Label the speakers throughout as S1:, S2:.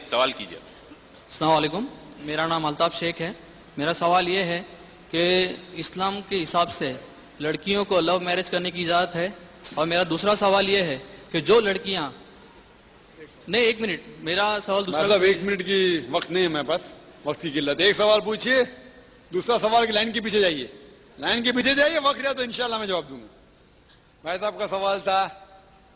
S1: सवाल कीजिए।
S2: अस्सलाम वालेकुम, मेरा नाम अल्ताफ शेख है। मेरा सवाल ये है कि इस्लाम के हिसाब से लड़कियों को लव मैरिज करने की इजाज़त है, और मेरा दूसरा सवाल ये है कि जो लड़कियां नहीं, एक मिनट, मेरा सवाल दूसरा।
S3: साहब 1 मिनट की वक्त नहीं है मेरे पास, वक्त की किल्लत। एक सवाल पूछिए, दूसरा सवाल की लाइन के पीछे जाइए, लाइन के पीछे जाइए, वक्त रहा तो इंशाल्लाह मैं जवाब दूंगा। भाई साहब का सवाल था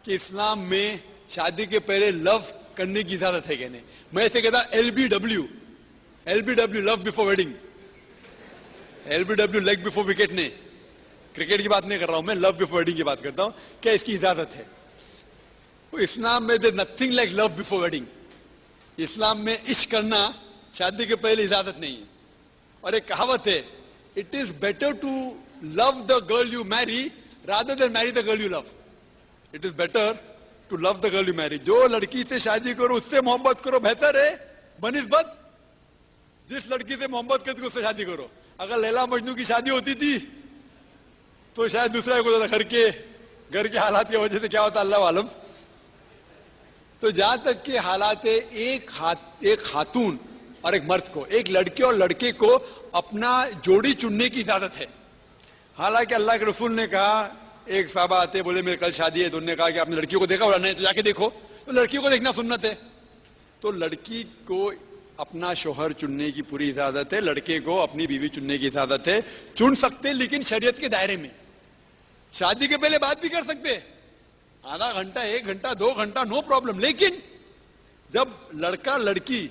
S3: कि इस्लाम में शादी के पहले लव करने की इजाजत है क्या नहीं। मैं इसे कहता LBW, love before wedding, LBW leg before wicket नहीं, क्रिकेट की बात नहीं कर रहा हूं मैं, लव बिफोर वेडिंग की बात करता हूं। क्या इसकी इजाजत है? इस्लाम में there nothing like love before wedding. Islam में इश्क करना शादी के पहले इजाजत नहीं है। और एक कहावत है, it is better to love the girl you marry rather than marry the girl you love. It is better to love the girl you marry. जो लड़की से शादी करो उससे मोहब्बत करो, बेहतर है बनिस्बत जिस लड़की से मोहब्बत करती उससे शादी करो। अगर लैला मजनू की शादी होती थी तो शायद दूसरा एक होता था, घर के हालात की वजह से क्या होता अल्लाह आलम। तो जहां तक के हालात है, एक खातून और एक मर्द को, एक लड़के और लड़के को अपना जोड़ी चुनने की इजाजत है। हालांकि अल्लाह के रसूल ने कहा, एक साहबा आते बोले मेरे कल शादी है, तो उन्होंने कहा कि आपने लड़की को देखा बोला नहीं, तो जाके देखो। तो लड़की को देखना सुन्नत है, तो लड़की को अपना शोहर चुनने की पूरी इजाजत है, लड़के को अपनी बीवी चुनने की इजाजत है। चुन सकते लेकिन शरीयत के दायरे में। शादी के पहले बात भी कर सकते, आधा घंटा, 1 घंटा, 2 घंटा, नो प्रॉब्लम। लेकिन जब लड़का लड़की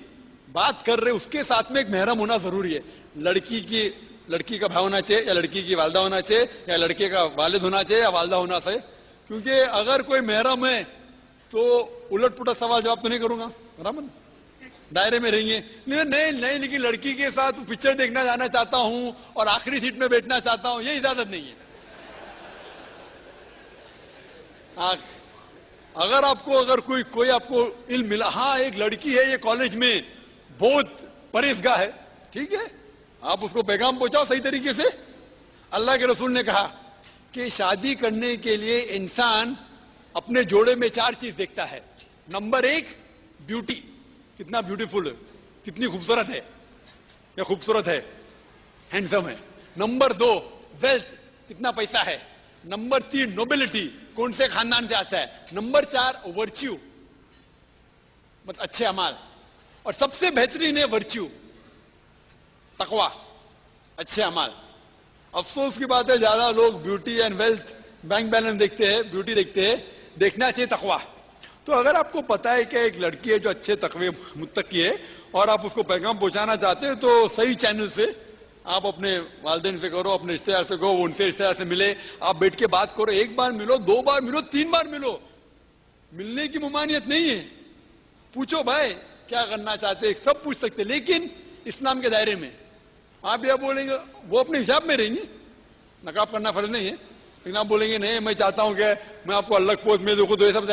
S3: बात कर रहे उसके साथ में एक महरम होना जरूरी है। लड़की का भाई होना चाहिए, या लड़की की वालदा होना चाहिए, या लड़के का वालिद होना चाहिए, या वालदा होना चाहिए। क्योंकि अगर कोई महरम है तो उलट पुलट सवाल जवाब तो नहीं करूंगा, बराबर दायरे में रहेंगे। नहीं, लेकिन लड़की के साथ पिक्चर देखना जाना चाहता हूं और आखिरी सीट में बैठना चाहता हूं, ये इजाजत नहीं है। अगर कोई आपको इल्म मिला, हाँ एक लड़की है ये कॉलेज में बहुत परहेजगार है, ठीक है, आप उसको पैगाम पहुंचाओ सही तरीके से। अल्लाह के रसूल ने कहा कि शादी करने के लिए इंसान अपने जोड़े में 4 चीज देखता है। नंबर 1 ब्यूटी, कितना ब्यूटीफुल है, कितनी खूबसूरत है, या खूबसूरत है, हैंडसम है। नंबर 2 वेल्थ, कितना पैसा है। नंबर 3 नोबिलिटी, कौन से खानदान से आता है। नंबर 4 वर्च्यू, मतलब अच्छे अमाल। और सबसे बेहतरीन है वर्च्यू, तकवा, अच्छे अमाल। अफसोस की बात है ज्यादा लोग beauty and wealth, bank balance देखते हैं, ब्यूटी देखते हैं, देखना चाहिए तकवा। तो अगर आपको पता है कि एक लड़की है जो अच्छे तकवे मुत्तकी है और आप उसको पैगाम पहुंचाना चाहते हैं, तो सही चैनल से आप अपने वालिदैन से करो, अपने रिश्तेदार से करो, उनसे रिश्तेदार से मिले, आप बैठ के बात करो। 1 बार मिलो, 2 बार मिलो, 3 बार मिलो, मिलने की मुमानियत नहीं है। पूछो भाई क्या करना चाहते, सब पूछ सकते, लेकिन इस्लाम के दायरे में। आप यह बोलेंगे, वो अपने हिसाब में रहेंगे, नकाब करना फर्ज नहीं है, लेकिन आप बोलेंगे नहीं मैं चाहता हूं कि मैं आपको अलग पोस्ट में देखूं, तो ये सब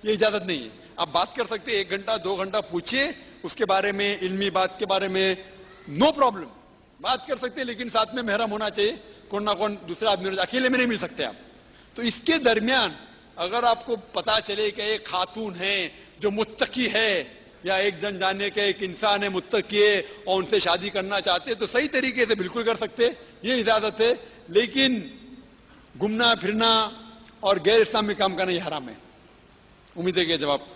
S3: ये इजाजत नहीं है। आप बात कर सकते, 1 घंटा 2 घंटा पूछिए उसके बारे में, इल्मी बात के बारे में, नो प्रॉब्लम, बात कर सकते, लेकिन साथ में महरम होना चाहिए, कौन ना कौन दूसरा आदमी, अकेले में नहीं मिल सकते आप। तो इसके दरमियान अगर आपको पता चले कि एक खातून है जो मुत्तकी है, या एक जन जाने के एक इंसान है मुत्तकी है और उनसे शादी करना चाहते हैं, तो सही तरीके से बिल्कुल कर सकते, ये इजाजत है। लेकिन घूमना फिरना और गैर इस्लामी काम करना ये हराम है। उम्मीद है कि जवाब